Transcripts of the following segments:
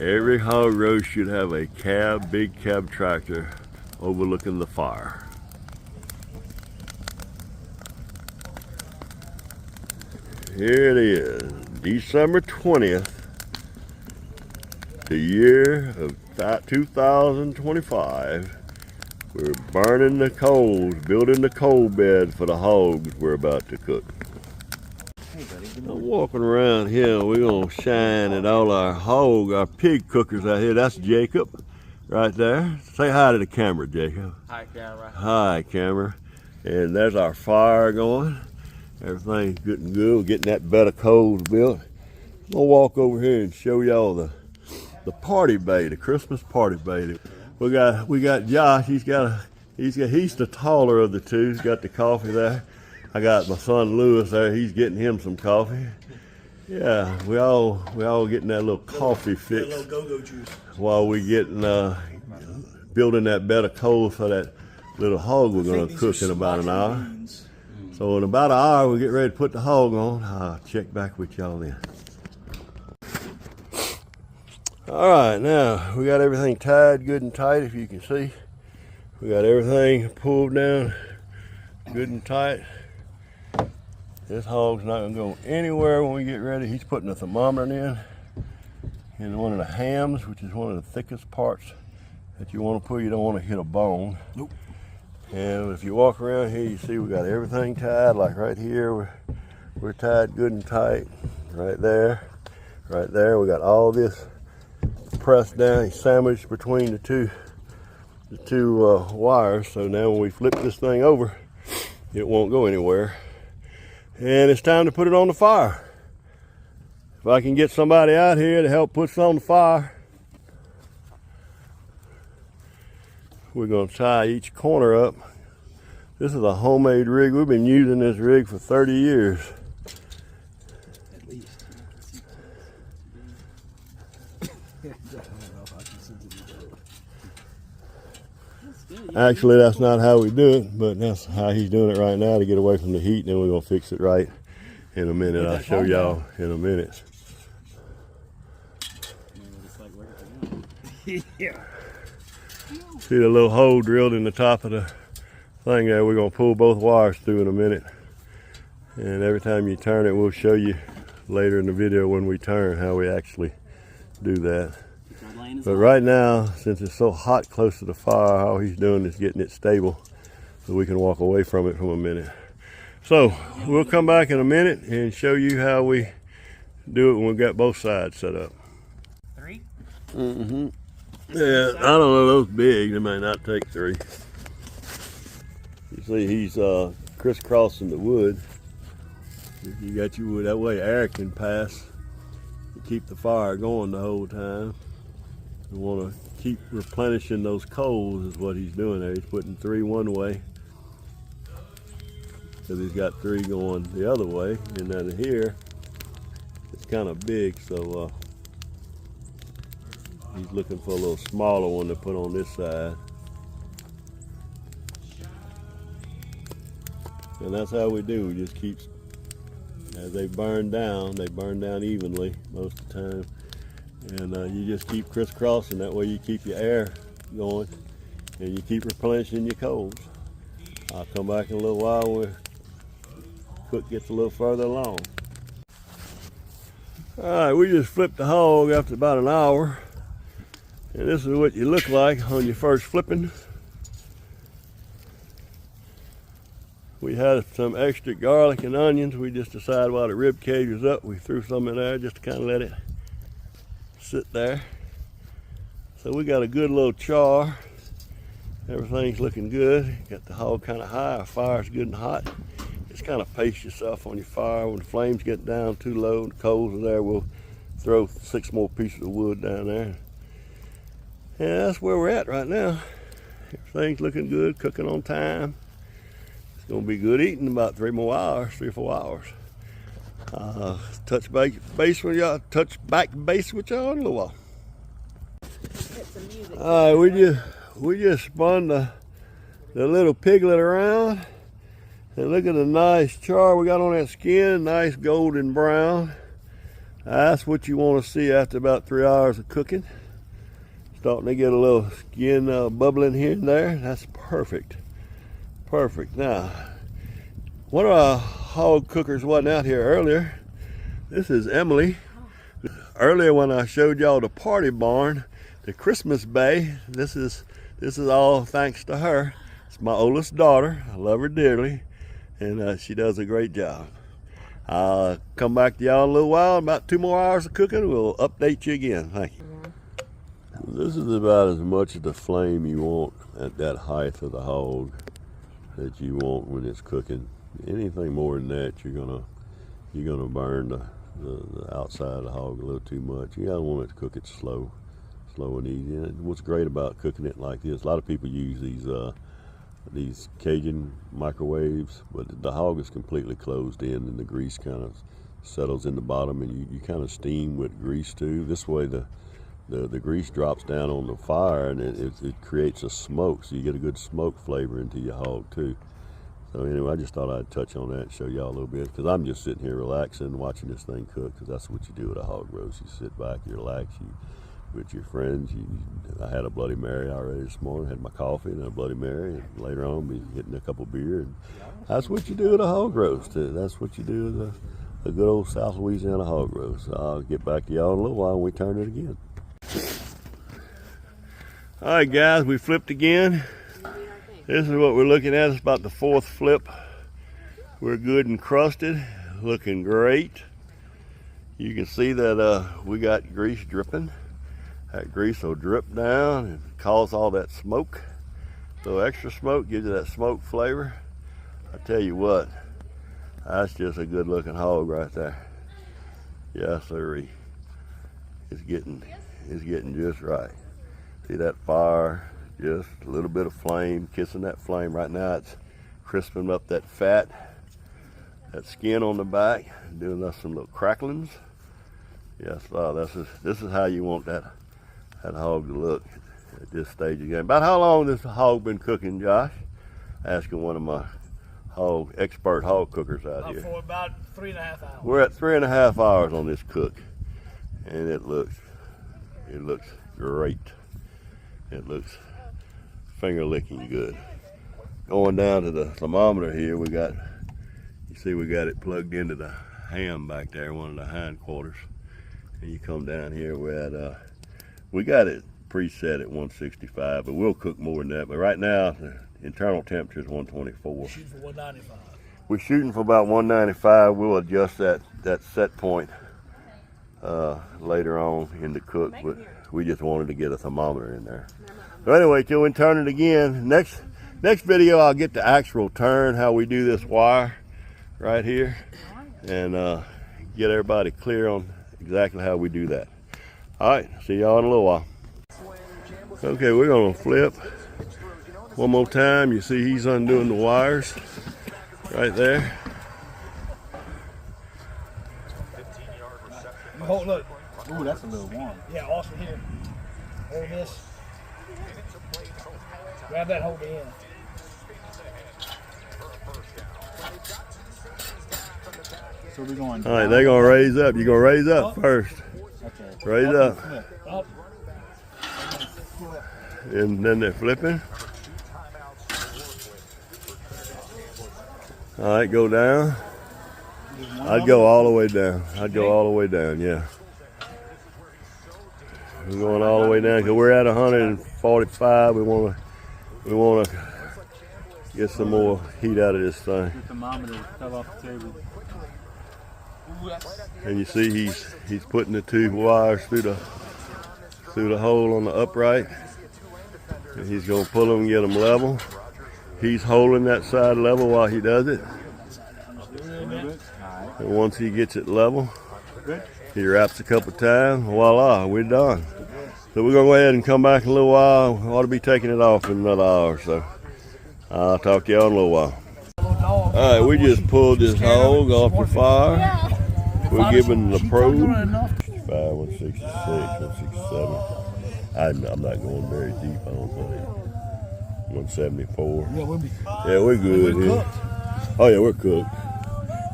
Every hog roast should have a big cab tractor overlooking the fire. Here it is, December 20th, the year of 2025. We're burning the coals, building the coal bed for the hogs we're about to cook. Hey buddy, good I'm walking around here. We're gonna shine at all our pig cookers out here. That's Jacob right there. Say hi to the camera, Jacob. Hi, camera. Hi, camera. And there's our fire going. Everything's getting good. We're getting that bed of coals built. I'm gonna walk over here and show y'all the party bay, the Christmas party bay. We got Josh. He's the taller of the two. He's got the coffee there. I got my son Lewis there. He's getting him some coffee. Yeah, we all getting that little coffee fix. A little go-go juice. While we getting building that bed of coals for that little hog we're gonna cook in about an hour. So in about an hour we'll get ready to put the hog on. I'll check back with y'all then. All right, now we got everything tied good and tight. If you can see, we got everything pulled down good and tight. This hog's not gonna go anywhere when we get ready. He's putting a thermometer in one of the hams, which is one of the thickest parts that you want to put. You don't want to hit a bone. Nope. And if you walk around here, you see we got everything tied. Like right here, we're tied good and tight. Right there, we got all this pressed down, sandwiched between the two wires. So now when we flip this thing over, it won't go anywhere. And it's time to put it on the fire. If I can get somebody out here to help put this on the fire, we're going to tie each corner up. This is a homemade rig. We've been using this rig for 30 years. At least. Actually, that's not how we do it, but that's how he's doing it right now to get away from the heat. And then we're going to fix it right in a minute. I'll show y'all in a minute. Yeah. See the little hole drilled in the top of the thing there? We're going to pull both wires through in a minute. And every time you turn it, we'll show you later in the video when we turn how we actually do that. But right now, since it's so hot close to the fire, all he's doing is getting it stable so we can walk away from it for a minute. So we'll come back in a minute and show you how we do it when we've got both sides set up. 3? Mm-hmm. Yeah, I don't know, those big, they may not take 3. You see he's crisscrossing the wood. If you got your wood, that way air can pass to keep the fire going the whole time. You want to keep replenishing those coals is what he's doing there. He's putting 3 one way because he's got 3 going the other way. And then here, it's kind of big, so he's looking for a little smaller one to put on this side. And that's how we do. We just keep, as they burn down evenly most of the time. And you just keep crisscrossing. That way you keep your air going and you keep replenishing your coals. I'll come back in a little while when cook gets a little further along. All right, we just flipped the hog after about an hour. And this is what you look like on your first flipping. We had some extra garlic and onions. We just decided while the rib cage was up, we threw some in there just to kind of let it sit there. So we got a good little char. Everything's looking good. Got the hog kind of high. Our fire's good and hot. Just kind of pace yourself on your fire. When the flames get down too low and the coals are there, we'll throw 6 more pieces of wood down there. And that's where we're at right now. Everything's looking good, cooking on time. It's gonna be good eating in about 3 or 4 hours. Touch back base with y'all in a little while. All right, we just spun the little piglet around, and look at the nice char we got on that skin, nice golden brown. That's what you want to see after about 3 hours of cooking. Starting to get a little skin bubbling here and there. That's perfect. Perfect. Now, one of our hog cookers wasn't out here earlier. This is Emily. Earlier when I showed y'all the party barn, the Christmas bay, this is all thanks to her. It's my oldest daughter. I love her dearly, and she does a great job. I'll come back to y'all in a little while. About 2 more hours of cooking. We'll update you again. Thank you. This is about as much of the flame you want at that height of the hog that you want when it's cooking. Anything more than that, you're gonna burn the outside of the hog a little too much. You gotta want it to cook it slow and easy. And what's great about cooking it like this, a lot of people use these Cajun microwaves, but the hog is completely closed in and the grease kind of settles in the bottom, and you kind of steam with grease too. This way the grease drops down on the fire and it creates a smoke, so you get a good smoke flavor into your hog too. So anyway, I just thought I'd touch on that and show y'all a little bit, because I'm just sitting here relaxing, watching this thing cook, because that's what you do with a hog roast. You sit back, you relax, you with your friends. I had a Bloody Mary already this morning, had my coffee and a Bloody Mary, and later on be hitting a couple beer. And that's what you do with a hog roast. That's what you do with a good old South Louisiana hog roast. So I'll get back to y'all in a little while when we turn it again. All right, guys, we flipped again. This is what we're looking at. It's about the 4th flip. We're good and crusted, looking great. You can see that we got grease dripping. That grease will drip down and cause all that smoke. So extra smoke gives you that smoke flavor. I tell you what, that's just a good looking hog right there. Yes, sirree. It's getting just right. See that fire? Just a little bit of flame, kissing that flame. Right now it's crisping up that fat, that skin on the back, doing us some little cracklings. Yes, this is how you want that hog to look at this stage again. About how long has this hog been cooking, Josh? Asking one of my expert hog cookers out here. For about 3.5 hours. We're at 3.5 hours on this cook, and it looks great. It looks finger licking good. Going down to the thermometer here, you see we got it plugged into the ham back there, one of the hindquarters. And you come down here, we got it preset at 165, but we'll cook more than that. But right now, the internal temperature is 124. We're shooting for 195. We're shooting for about 195. We'll adjust that set point later on in the cook, but we just wanted to get a thermometer in there. So anyway, till we turn it again, next video I'll get the actual turn, how we do this wire right here, and get everybody clear on exactly how we do that. All right, see y'all in a little while. Okay, we're gonna flip one more time. You see he's undoing the wires right there. Oh, look. Ooh, that's a little warm. Yeah, Austin here. Hold this. Grab that, hold the end. So we're going. All right, they're gonna raise up. You're gonna raise up first. Okay. Raise up. Up. And then they're flipping. All right, go down. I'd go all the way down. I'd go all the way down, yeah. We're going all the way down because we're at 145. We want to get some more heat out of this thing. The thermometer fell off the table. And you see he's putting the 2 wires through the hole on the upright. And he's going to pull them and get them level. He's holding that side level while he does it. And once he gets it level, he wraps a couple times. Voila, we're done. So we're going to go ahead and come back in a little while. We ought to be taking it off in another hour or so. I'll talk to y'all in a little while. All right, we just pulled this hog off the fire. We're giving the probe 165, 166, 167. I'm not going very deep, I don't think. 174. Yeah, we'll be. Yeah, we're good here. Oh yeah, we're cooked.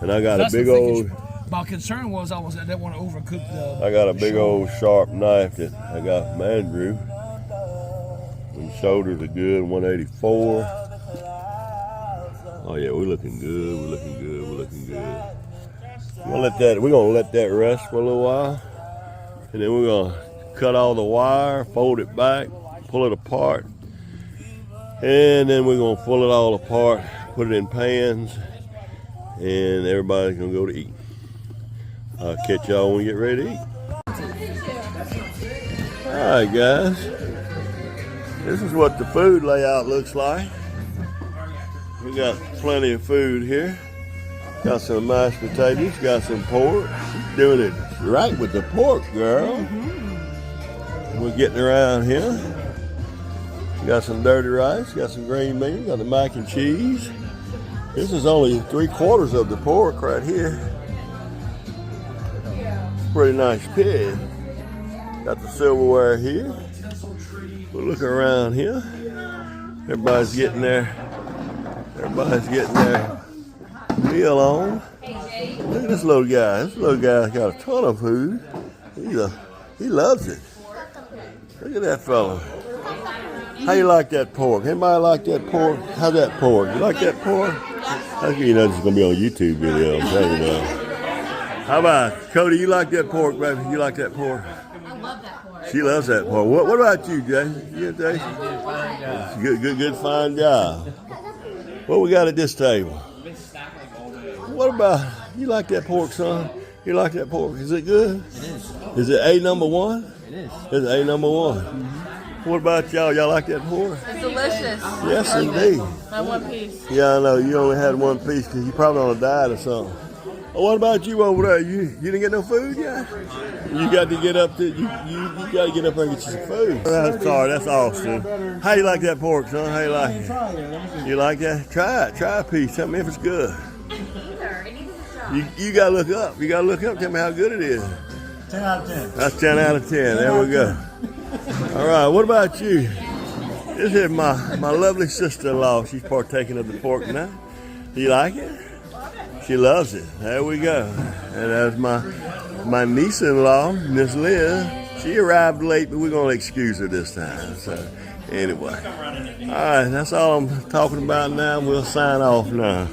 And I got a big old My concern was I didn't want to overcook the. I got a big old sharp knife that I got from Andrew. And shoulders are good, 184. Oh yeah, we're looking good. We're looking good. We're looking good. We're gonna let that rest for a little while, and then we're gonna cut all the wire, fold it back, pull it apart, and then we're gonna pull it all apart, put it in pans, and everybody's gonna go to eat. I'll catch y'all when we get ready to eat. All right, guys. This is what the food layout looks like. We got plenty of food here. Got some mashed potatoes, got some pork. She's doing it right with the pork, girl. We're getting around here. Got some dirty rice, got some green beans, got the mac and cheese. This is only 3/4 of the pork right here. Pretty nice pig. Got the silverware here. We're looking around here. Everybody's getting their meal on. Look at this little guy. This little guy's got a ton of food. He loves it. Look at that fella. How you like that pork? Anybody like that pork? How's that pork? You like that pork? You know this is gonna be on a YouTube video. I'm telling you now. How about Cody? You like that pork, baby? You like that pork? I love that pork. She loves that pork. What about you, Jason? You, Jason? Good, fine job. What we got at this table? What about you? Like that pork, son? You like that pork? Is it good? It is. Is it A number one? It is. It's A number one. What about y'all? Y'all like that pork? It's delicious. Yes, indeed. My one piece. Yeah, I know. You only had one piece because you probably on a diet or something. Oh, what about you over there? You didn't get no food yet? You got to get up to you got to get up there and get you some food. Sorry, that's Austin. How you like that pork, son? How you like it? You like that? Try it. Try a piece. Tell me if it's good. You gotta look up. You gotta look up. Tell me how good it is. 10 out of 10. That's 10 out of 10. There we go. All right. What about you? This is my lovely sister-in-law. She's partaking of the pork tonight. Do you like it? She loves it. There we go. And that's my niece-in-law, Miss Liz. She arrived late, but we're gonna excuse her this time. So anyway, all right. That's all I'm talking about now. We'll sign off now.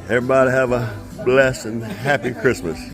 Everybody have a blessed and happy Christmas.